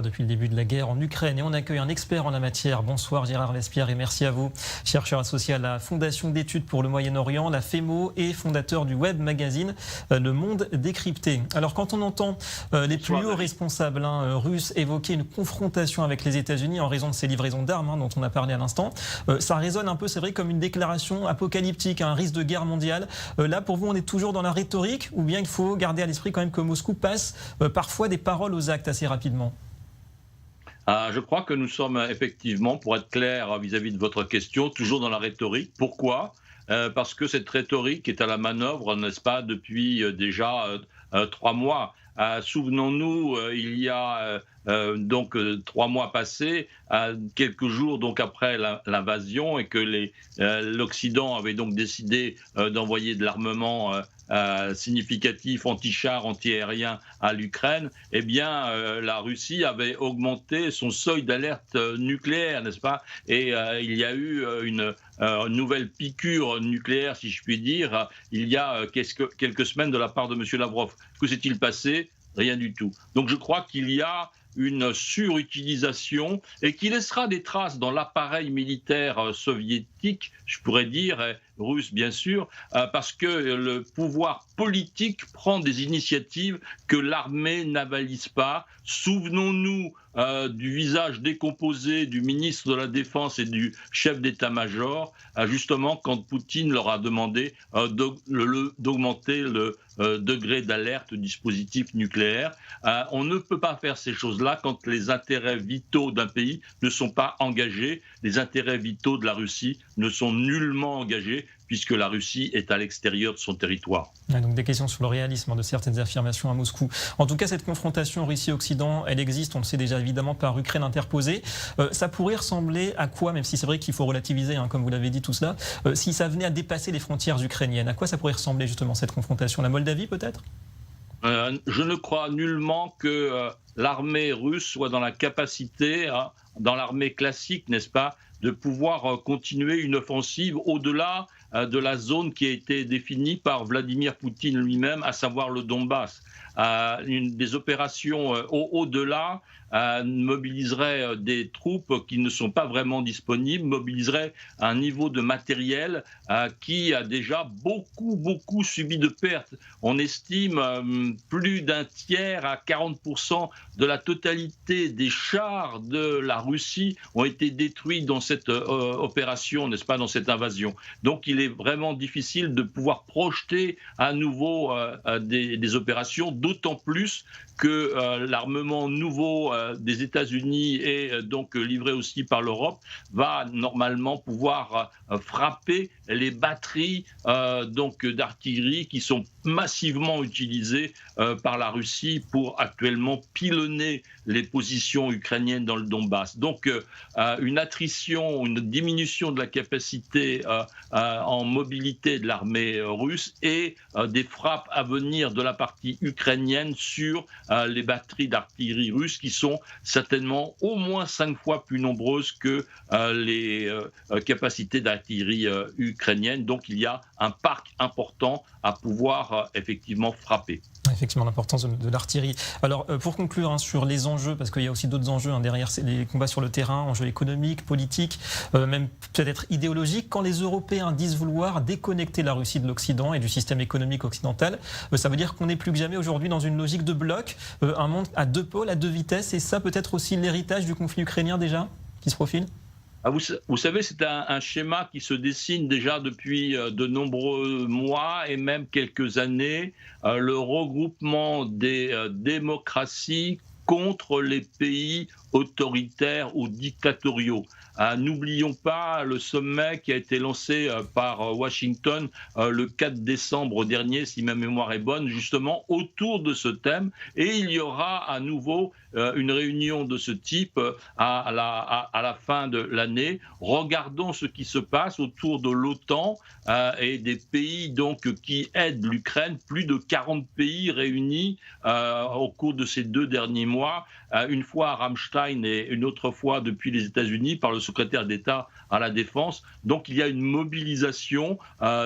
Depuis le début de la guerre en Ukraine et on accueille un expert en la matière. Bonsoir Gérard Lespierre et merci à vous. Chercheur associé à la Fondation d'études pour le Moyen-Orient, la FEMO et fondateur du web magazine Le Monde décrypté. Alors quand on entend les plus hauts responsables russes évoquer une confrontation avec les États-Unis en raison de ces livraisons d'armes dont on a parlé à l'instant, ça résonne un peu, c'est vrai, comme une déclaration apocalyptique, un risque de guerre mondiale. Là pour vous on est toujours dans la rhétorique ou bien il faut garder à l'esprit quand même que Moscou passe parfois des paroles aux actes assez rapidement? Je crois que nous sommes effectivement, pour être clair vis-à-vis de votre question, toujours dans la rhétorique. Pourquoi ? Parce que cette rhétorique est à la manœuvre, n'est-ce pas, depuis déjà 3 mois. Souvenons-nous, il y a donc 3 mois passés, quelques jours donc après l'invasion, et que l'Occident avait donc décidé d'envoyer de l'armement significatif anti-chars, anti-aériens à l'Ukraine, eh bien la Russie avait augmenté son seuil d'alerte nucléaire, n'est-ce pas ? Et il y a eu une nouvelle piqûre nucléaire, si je puis dire, il y a quelques semaines de la part de M. Lavrov. Que s'est-il passé ? Rien du tout. Donc je crois qu'il y a une surutilisation et qui laissera des traces dans l'appareil militaire soviétique, je pourrais dire, russe bien sûr, parce que le pouvoir politique prend des initiatives que l'armée n'avalise pas. Souvenons-nous du visage décomposé du ministre de la Défense et du chef d'état-major, justement quand Poutine leur a demandé d'augmenter le degré d'alerte du dispositif nucléaire. On ne peut pas faire ces choses-là quand les intérêts vitaux d'un pays ne sont pas engagés. Les intérêts vitaux de la Russie ne sont nullement engagés puisque la Russie est à l'extérieur de son territoire. Donc des questions sur le réalisme de certaines affirmations à Moscou. En tout cas, cette confrontation Russie-Occident, elle existe, on le sait déjà évidemment, par Ukraine interposée. Ça pourrait ressembler à quoi, même si c'est vrai qu'il faut relativiser, comme vous l'avez dit tout cela, si ça venait à dépasser les frontières ukrainiennes, à quoi ça pourrait ressembler justement cette confrontation ? La Moldavie peut-être ? Je ne crois nullement que l'armée russe soit dans la capacité, dans l'armée classique, n'est-ce pas, de pouvoir continuer une offensive au-delà de la zone qui a été définie par Vladimir Poutine lui-même, à savoir le Donbass. Des opérations au-delà mobiliseraient des troupes qui ne sont pas vraiment disponibles, mobiliseraient un niveau de matériel qui a déjà beaucoup subi de pertes. On estime plus d'un tiers à 40% de la totalité des chars de la Russie ont été détruits dans cette opération, n'est-ce pas, dans cette invasion. Donc il est vraiment difficile de pouvoir projeter à nouveau des opérations, d'autant plus que l'armement nouveau des États-Unis et donc livré aussi par l'Europe va normalement pouvoir frapper les batteries donc d'artillerie qui sont massivement utilisées par la Russie pour actuellement pilonner les positions ukrainiennes dans le Donbass. Donc une attrition, une diminution de la capacité en mobilité de l'armée russe et des frappes à venir de la partie ukrainienne sur les batteries d'artillerie russes qui sont certainement au moins 5 fois plus nombreuses que les capacités d'artillerie ukrainienne. Donc il y a un parc important à pouvoir effectivement frapper. Effectivement, l'importance de l'artillerie. Alors, pour conclure sur les enjeux, parce qu'il y a aussi d'autres enjeux derrière les combats sur le terrain, enjeux économiques, politiques, même peut-être idéologiques, quand les Européens disent vouloir déconnecter la Russie de l'Occident et du système économique occidental, ça veut dire qu'on n'est plus que jamais aujourd'hui dans une logique de bloc, un monde à 2 pôles, à 2 vitesses, et ça peut-être aussi l'héritage du conflit ukrainien déjà, qui se profile ? Vous savez, c'est un schéma qui se dessine déjà depuis de nombreux mois et même quelques années, le regroupement des démocraties contre les pays autoritaires ou dictatoriaux. N'oublions pas le sommet qui a été lancé par Washington le 4 décembre dernier, si ma mémoire est bonne, justement autour de ce thème. Et il y aura à nouveau une réunion de ce type à la fin de l'année. Regardons ce qui se passe autour de l'OTAN et des pays donc, qui aident l'Ukraine. Plus de 40 pays réunis au cours de ces 2 derniers mois, une fois à Ramstein et une autre fois depuis les États-Unis par le secrétaire d'État à la Défense. Donc il y a une mobilisation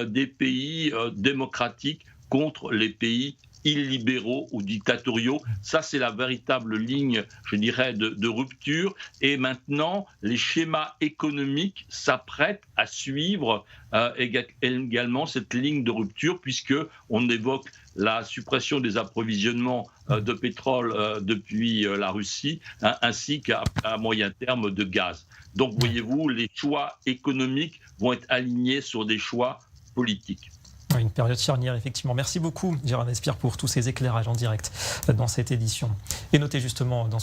des pays démocratiques contre les pays illibéraux ou dictatoriaux. Ça, c'est la véritable ligne, je dirais, de rupture. Et maintenant, les schémas économiques s'apprêtent à suivre également cette ligne de rupture, puisqu'on évoque la suppression des approvisionnements de pétrole depuis la Russie, ainsi qu'à moyen terme de gaz. Donc, voyez-vous, les choix économiques vont être alignés sur des choix politiques. Une période charnière, effectivement. Merci beaucoup, Gérard Lespierre, pour tous ces éclairages en direct dans cette édition. Et notez justement dans